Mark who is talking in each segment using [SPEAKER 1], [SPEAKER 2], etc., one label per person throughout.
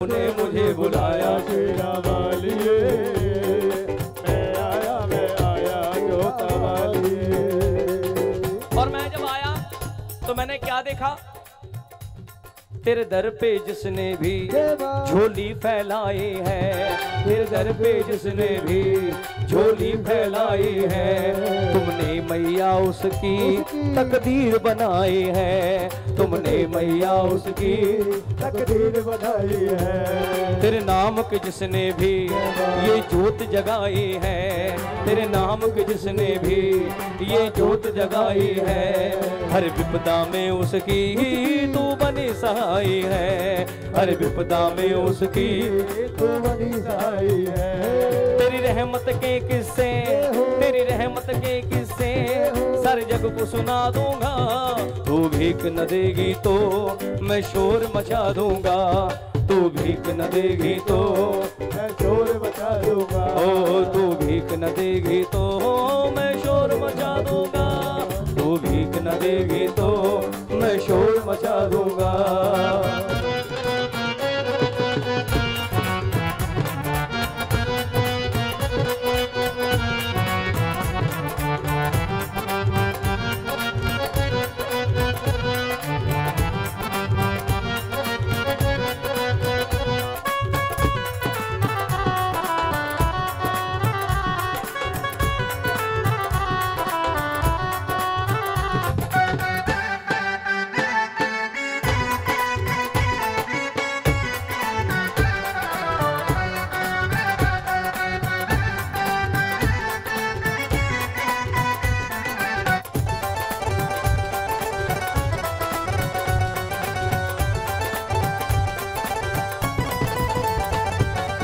[SPEAKER 1] ने मुझे बुलाया
[SPEAKER 2] शेरा वालिए, मैं आया जोता वालिए।
[SPEAKER 1] और मैं जब आया तो मैंने क्या देखा? तेरे दर पे जिसने भी झोली फैलाई है, तेरे दर पे जिसने भी झोली फैलाई है, तुमने मैया उसकी तकदीर बनाई है, तुमने मैया उसकी
[SPEAKER 2] तकदीर बनाई है।
[SPEAKER 1] तेरे नाम के जिसने भी ये जोत जगाई है, तेरे नाम के जिसने भी ये जोत जगाई है, हर विपदा में उसकी तू बनी सहाय है, हर विपदा में उसकी
[SPEAKER 2] तू बनी सहाय है।
[SPEAKER 1] तेरी रहमत के किस्से, तेरी रहमत के किस्से सर जग को सुना दूंगा, तू भीख न देगी तो मैं शोर मचा दूंगा, तू भीख न देगी तो
[SPEAKER 2] मैं शोर मचा दूंगा।
[SPEAKER 1] ओ तू भीख न देगी तो मैं शोर मचा दूंगा, तू भीख न देगी तो मैं शोर मचा दूंगा।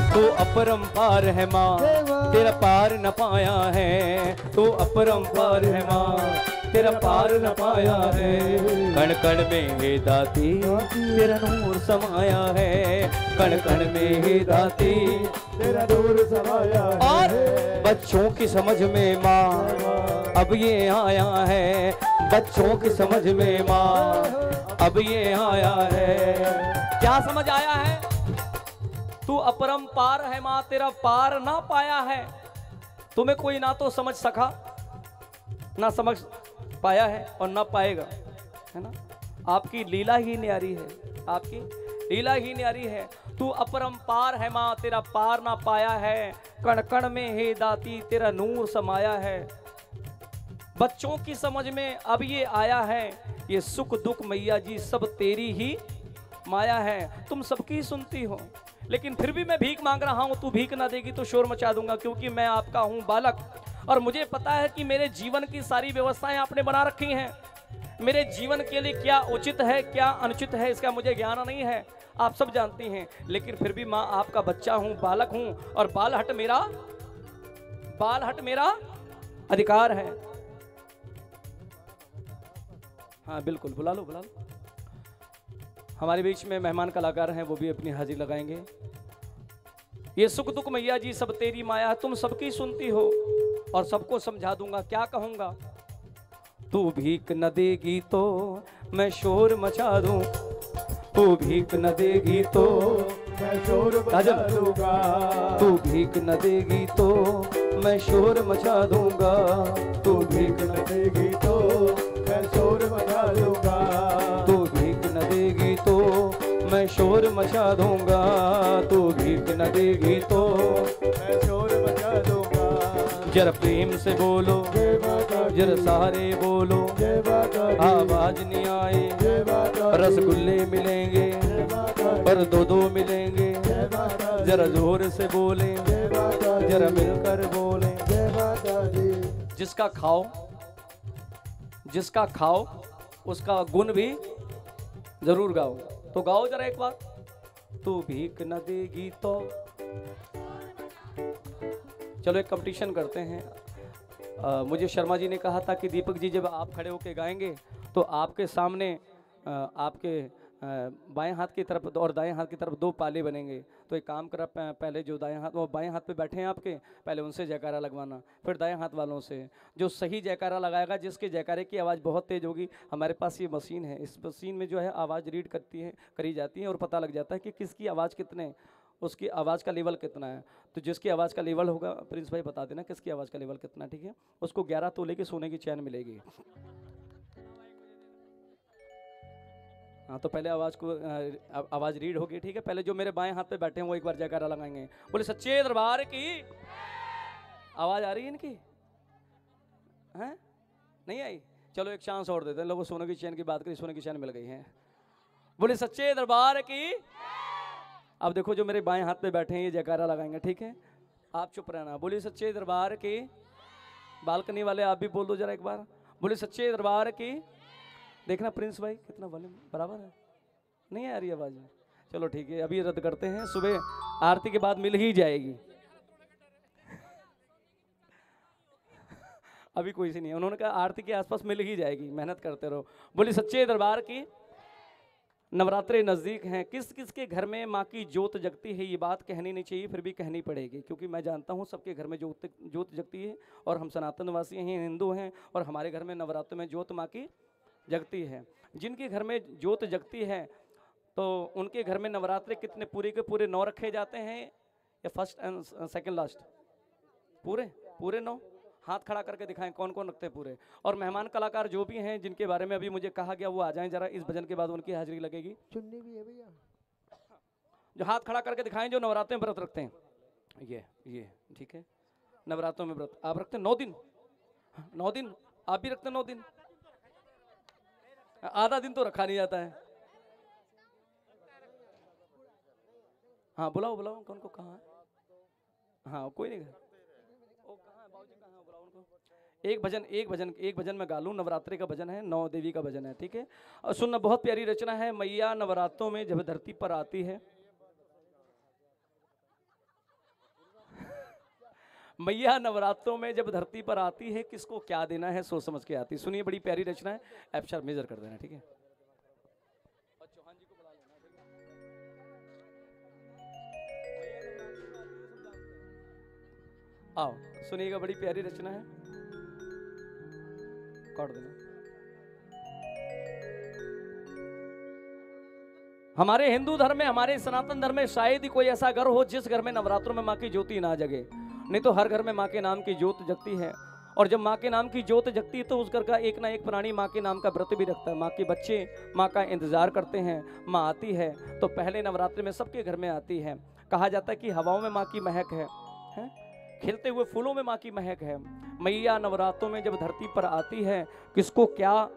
[SPEAKER 1] तो अपरंपार है माँ, तेरा पार न पाया है, तो अपरंपार है माँ, तेरा पार न पाया है, कण कण में हे दाती तेरा नूर समाया है, कण कण में हे दाती
[SPEAKER 2] तेरा नूर समाया है।
[SPEAKER 1] और बच्चों की समझ में माँ अब ये आया है, बच्चों की समझ में माँ अब ये आया है। क्या समझ आया है? तू अपरंपार है माँ, तेरा पार ना पाया है, तुम्हें कोई ना तो समझ सका, ना समझ पाया है और ना पाएगा, है ना। आपकी लीला ही न्यारी है, आपकी लीला ही न्यारी है। तू अपरंपार है माँ, तेरा पार ना पाया है, कण कण में हे दाती तेरा नूर समाया है। बच्चों की समझ में अब ये आया है, ये सुख दुख मैया जी सब तेरी ही माया है, तुम सबकी सुनती हो, लेकिन फिर भी मैं भीख मांग रहा हूं, तू भीख ना देगी तो शोर मचा दूंगा, क्योंकि मैं आपका हूं बालक और मुझे पता है कि मेरे जीवन की सारी व्यवस्थाएं आपने बना रखी हैं। मेरे जीवन के लिए क्या उचित है क्या अनुचित है इसका मुझे ज्ञान नहीं है, आप सब जानती हैं, लेकिन फिर भी माँ आपका बच्चा हूं, बालक हूं और बालहट मेरा अधिकार है। हाँ बिल्कुल, बुला लो बुला लो। हमारे बीच में मेहमान कलाकार हैं, वो भी अपनी हाजिरी लगाएंगे। ये सुख दुख मैया जी सब तेरी माया है, तुम सबकी सुनती हो और सबको समझा दूंगा। क्या कहूंगा? तू भीख न देगी तो मैं शोर मचा दूं, तू भीख न देगी तो
[SPEAKER 2] मैं शोर मचा दूंगा,
[SPEAKER 1] तू भीख न देगी तो मैं शोर मचा दूंगा,
[SPEAKER 2] तू भीख न देगी तो मैं शोर मचा दूंगा,
[SPEAKER 1] तू भीख न देगी तो मैं शोर मचा दूंगा, तू भीख न देगी तो
[SPEAKER 2] मैं शोर मचा दूंगा।
[SPEAKER 1] जरा प्रेम से बोलो, जरा सहारे बोलो, आवाज नहीं आए, रसगुल्ले मिलेंगे पर दो मिलेंगे, जरा जोर से बोले, जरा मिलकर बोले। जिसका खाओ उसका गुण भी जरूर गाओ, तो गाओ जरा एक बार। तू भीख न देगी तो। चलो एक कंपटीशन करते हैं। मुझे शर्मा जी ने कहा था कि दीपक जी जब आप खड़े होके गाएंगे तो आपके सामने आपके बाएं हाथ की तरफ और दाएं हाथ की तरफ 2 पाले बनेंगे। तो एक काम कर, पहले जो दाएं हाथ वो बाएं हाथ पे बैठे हैं आपके, पहले उनसे जयकारा लगवाना, फिर दाएं हाथ वालों से। जो सही जयकारा लगाएगा, जिसके जयकारे की आवाज़ बहुत तेज़ होगी, हमारे पास ये मशीन है, इस मशीन में जो है आवाज़ रीड करी जाती है और पता लग जाता है कि किसकी आवाज़ कितने, उसकी आवाज़ का लेवल कितना है। तो जिसकी आवाज़ का लेवल होगा, प्रिंस भाई बता देना किसकी आवाज़ का लेवल कितना, ठीक है। उसको 11 तोले की सोने की चैन मिलेगी। हाँ, तो पहले आवाज़ रीड होगी, ठीक है। पहले जो मेरे बाएं हाथ पे बैठे हैं वो एक बार जयकारा लगाएंगे, बोले सच्चे दरबार की। आवाज़ आ रही है इनकी? हैं? नहीं आई? चलो एक चांस और देते हैं। लोगों सोने की चैन की बात करी, सोने की चैन मिल गई है। बोले सच्चे दरबार की। अब देखो जो मेरे बाएं हाथ पे बैठे हैं ये जयकारा लगाएंगे, ठीक है। आप चुप रहना। बोले सच्चे दरबार की। बालकनी वाले आप भी बोल दो जरा एक बार, बोले सच्चे दरबार की। देखना प्रिंस भाई कितना वॉल्यूम बराबर है, नहीं आ रही आवाज़? चलो ठीक है, अभी रद्द करते हैं, सुबह आरती के बाद मिल ही जाएगी। अभी कोई सी नहीं है, उन्होंने कहा आरती के आसपास मिल ही जाएगी, मेहनत करते रहो। बोली सच्चे दरबार की। नवरात्रे नज़दीक हैं, किस किस के घर में माँ की जोत जगती है, ये बात कहनी नहीं चाहिए, फिर भी कहनी पड़ेगी, क्योंकि मैं जानता हूँ सबके घर में जोत जगती है, और हम सनातनवासी हैं, हिंदू हैं, और हमारे घर में नवरात्रों में जोत माँ की जगती है। जिनके घर में जोत जगती है तो उनके घर में नवरात्रे कितने पूरे के पूरे 9 रखे जाते हैं, या फर्स्ट एंड सेकंड लास्ट? पूरे 9। हाथ खड़ा करके दिखाएं कौन कौन रखते हैं पूरे। और मेहमान कलाकार जो भी हैं जिनके बारे में अभी मुझे कहा गया वो आ जाएं जरा, इस भजन के बाद उनकी हाजिरी लगेगी।
[SPEAKER 2] चुन्नी भी है भैया,
[SPEAKER 1] जो हाथ खड़ा करके दिखाएं जो नवरात्रों में व्रत रखते हैं। ये ठीक है, नवरात्रों में व्रत आप रखते हैं 9 दिन? 9 दिन आप भी रखते हैं? 9 दिन? आधा दिन तो रखा नहीं जाता है। हाँ बुलाओ कौन को, कहाँ है? हाँ कोई नहीं, वो कहाँ है? बाबूजी कहाँ है? बुलाओ उनको। एक भजन मैं गा लूँ, नवरात्रि का भजन है, 9 देवी का भजन है, ठीक है। और सुनना, बहुत प्यारी रचना है। मैया नवरात्रों में जब धरती पर आती है, मैया नवरात्रों में जब धरती पर आती है, किसको क्या देना है सोच समझ के आती है। सुनिए, बड़ी प्यारी रचना है, एफ शार्प मेजर कर देना, ठीक है। चौहान जी को बुला लेना, आओ सुनिएगा, बड़ी प्यारी रचना है, काट देना। हमारे हिंदू धर्म में, हमारे सनातन धर्म में शायद ही कोई ऐसा घर हो जिस घर में नवरात्रों में माँ की ज्योति ना जगे, नहीं तो हर घर में माँ के नाम की ज्योत जगती है। और जब माँ के नाम की ज्योत जगती है तो उस घर का एक ना एक प्राणी माँ के नाम का व्रत भी रखता है। माँ के बच्चे माँ का इंतजार करते हैं, माँ आती है तो पहले नवरात्रि में सबके घर में आती है। कहा जाता है कि हवाओं में माँ की महक है, खिलते हुए फूलों में माँ की महक है। मैया नवरात्रों में जब धरती पर आती है, किसको क्या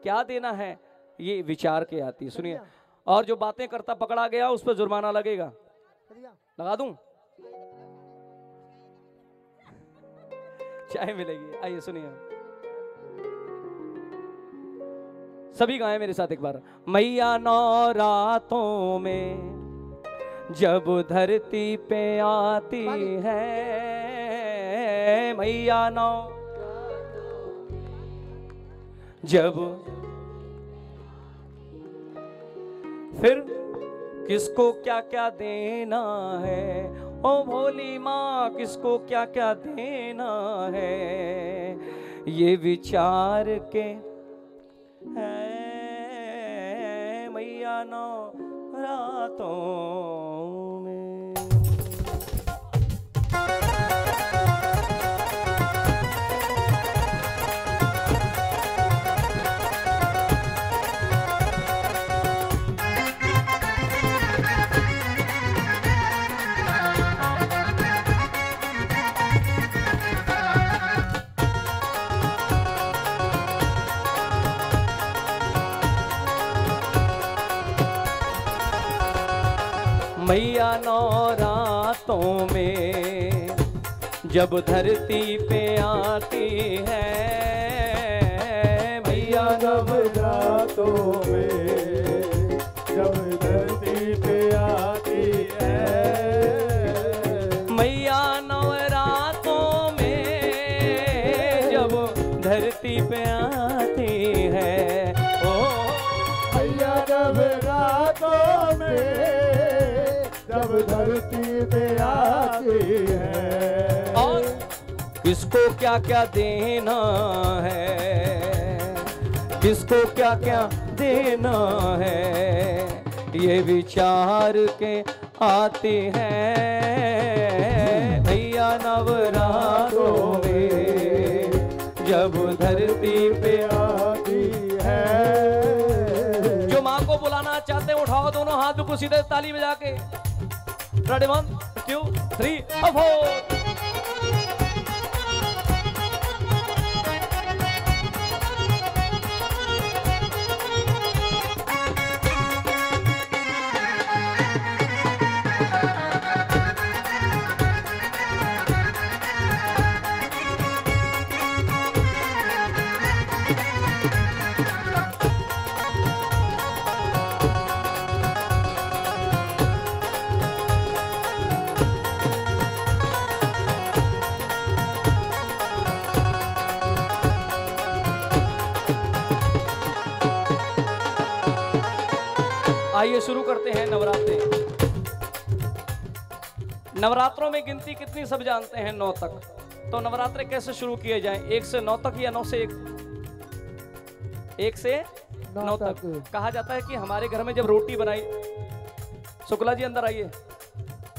[SPEAKER 1] क्या देना है ये विचार के आती है। सुनिए, और जो बातें करता पकड़ा गया उस पर जुर्माना लगेगा। लगा दूं? चाय मिलेगी, आइए सुनिए, सभी गाएं मेरे साथ एक बार। मैया नवरातों में जब धरती पे आती है, मैया जब फिर किसको क्या क्या देना है, ओ भोली माँ किसको क्या क्या देना है, ये विचार के है मैया नवरातों में। मैया नवरातों में जब धरती पे आती है, मैया
[SPEAKER 2] नवरातों में जब धरती पे आती है,
[SPEAKER 1] मैया नवरातों में जब धरती पे आती है, ओ
[SPEAKER 2] मैया नवरातों धरती पे आती है।
[SPEAKER 1] और किसको क्या क्या देना है, किसको क्या क्या देना है, ये विचार के आते हैं भैया नवरात्रों में जब धरती पे आती है। जो माँ को बुलाना चाहते हैं उठाओ दोनों हाथ बिल्कुल सीधे ताली बजा के। रेडी 1 2 3 4। आइए शुरू करते हैं नवरात्रे। नवरात्रों में गिनती कितनी सब जानते हैं? 9 तक। तो नवरात्रे कैसे शुरू किए जाएं? 1 से 9 तक या 9 से 1? 1 से 9 तक। कहा जाता है कि हमारे घर में जब रोटी बनाई, शुक्ला जी अंदर आइए,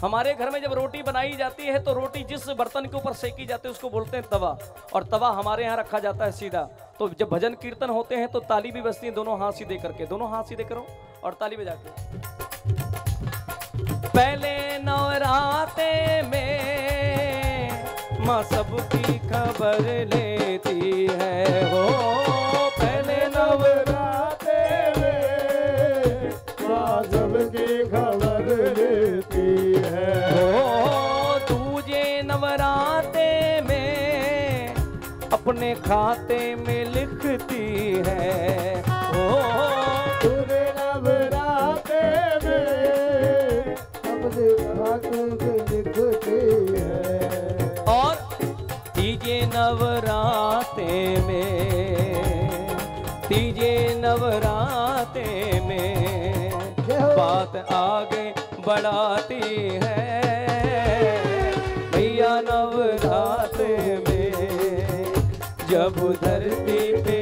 [SPEAKER 1] हमारे घर में जब रोटी बनाई जाती है तो रोटी जिस बर्तन के ऊपर सेकी जाती है उसको बोलते हैं तवा, और तवा हमारे यहाँ रखा जाता है सीधा। तो जब भजन कीर्तन होते हैं तो ताली भी बजती है, दोनों हाथ सीधे करके, दोनों हाथ सीधे करो और ताली बजा के। पहले नवराते में माँ सबकी खबर लेती है हो, पहले
[SPEAKER 2] नवराते में माँ सबकी खबर लेती है
[SPEAKER 1] हो, दूजे नवराते में अपने खाते में लिखती है हो,
[SPEAKER 2] दूजे नवराते में अपने खाते में लिखती है।
[SPEAKER 1] और तीजे नवराते में, तीजे नवराते में बात आगे बढ़ाती है भैया नवराते में जब धरती पे